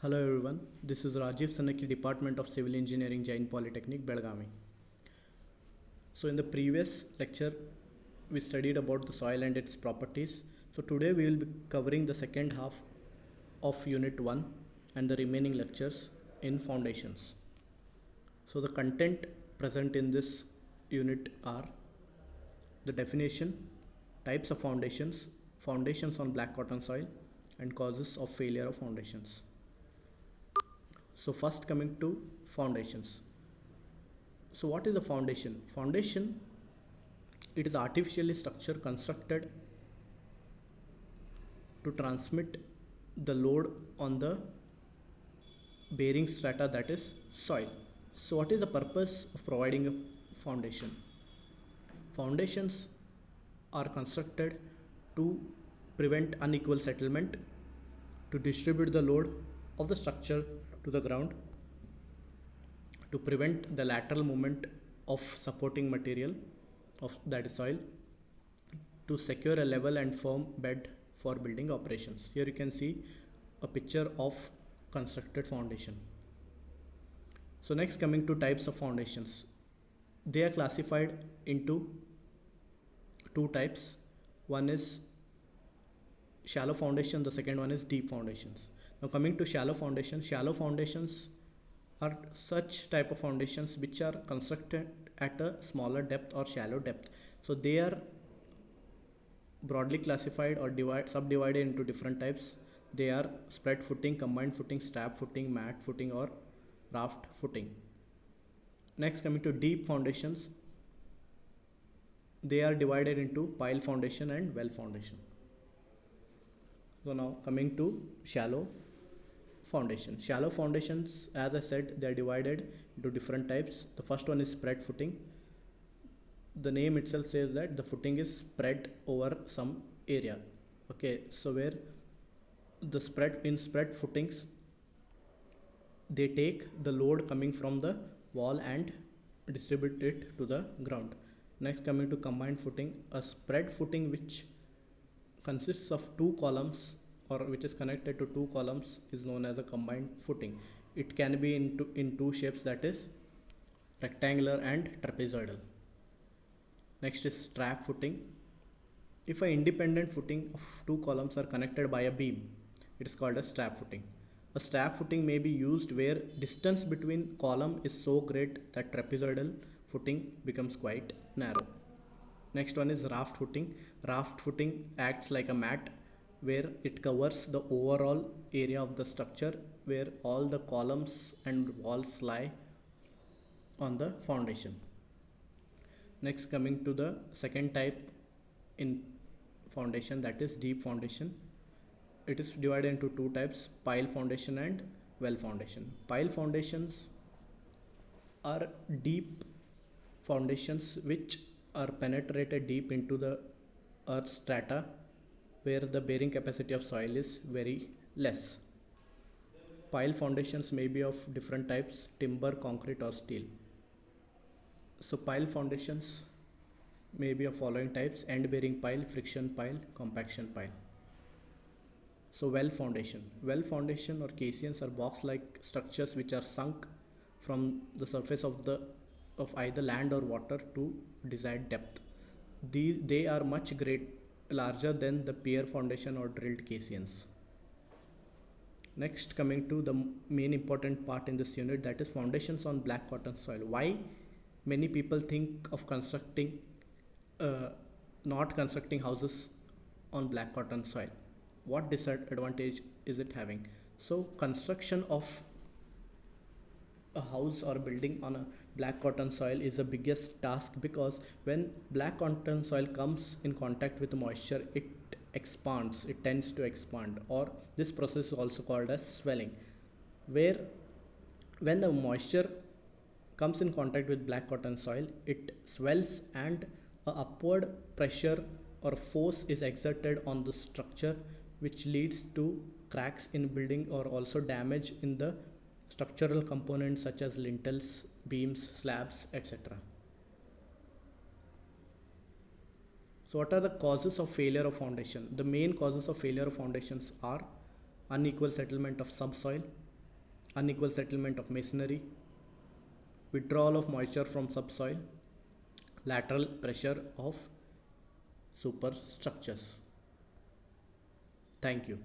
Hello everyone, this is Rajiv Sanaki, Department of Civil Engineering, Jain Polytechnic, Belgavi. So in the previous lecture, we studied about the soil and its properties. So today we will be covering the second half of Unit 1 and the remaining lectures in foundations. So the content present in this unit are the definition, types of foundations, foundations on black cotton soil, and causes of failure of foundations. So first coming to foundations. So what is the foundation? Foundation, it is artificially structure constructed to transmit the load on the bearing strata, that is soil. So what is the purpose of providing a foundation? Foundations are constructed to prevent unequal settlement, to distribute the load of the structure to the ground, to prevent the lateral movement of supporting material of that is soil, to secure a level and firm bed for building operations. Here you can see a picture of constructed foundation. So next, coming to types of foundations, they are classified into two types. One is shallow foundation, the second one is deep foundations. Now coming to shallow foundations are such type of foundations which are constructed at a smaller depth or shallow depth. So they are broadly classified or subdivided into different types. They are spread footing, combined footing, strap footing, mat footing, or raft footing. Next, coming to deep foundations, they are divided into pile foundation and well foundation. So now coming to shallow foundation. Shallow foundations, as I said, they are divided into different types. The first one is spread footing. The name itself says that the footing is spread over some area. Okay, so where the spread footings, they take the load coming from the wall and distribute it to the ground. Next, coming to combined footing, a spread footing which consists of two columns or which is connected to two columns is known as a combined footing. It can be in two shapes, that is rectangular and trapezoidal. Next is strap footing. If an independent footing of two columns are connected by a beam, it is called a strap footing. A strap footing may be used where distance between column is so great that trapezoidal footing becomes quite narrow. Next one is raft footing. Raft footing acts like a mat where it covers the overall area of the structure where all the columns and walls lie on the foundation. Next, coming to the second type in foundation, that is deep foundation. It is divided into two types, pile foundation and well foundation. Pile foundations are deep foundations which are penetrated deep into the earth strata where the bearing capacity of soil is very less. Pile foundations may be of different types, timber, concrete, or steel. So pile foundations may be of following types: end bearing pile, friction pile, compaction pile. So well foundation or caissons are box like structures which are sunk from the surface of either land or water to desired depth. They are much larger than the pier foundation or drilled caissons. Next, coming to the main important part in this unit, that is foundations on black cotton soil. Why many people think of not constructing houses on black cotton soil? What disadvantage is it having? So construction of a house or building on a black cotton soil is the biggest task, because when black cotton soil comes in contact with moisture, it tends to expand, or this process is also called as swelling, where when the moisture comes in contact with black cotton soil, it swells and a upward pressure or force is exerted on the structure, which leads to cracks in building or also damage in the structural components such as lintels, beams, slabs, etc. So what are the causes of failure of foundation? The main causes of failure of foundations are unequal settlement of subsoil, unequal settlement of masonry, withdrawal of moisture from subsoil, lateral pressure of superstructures. Thank you.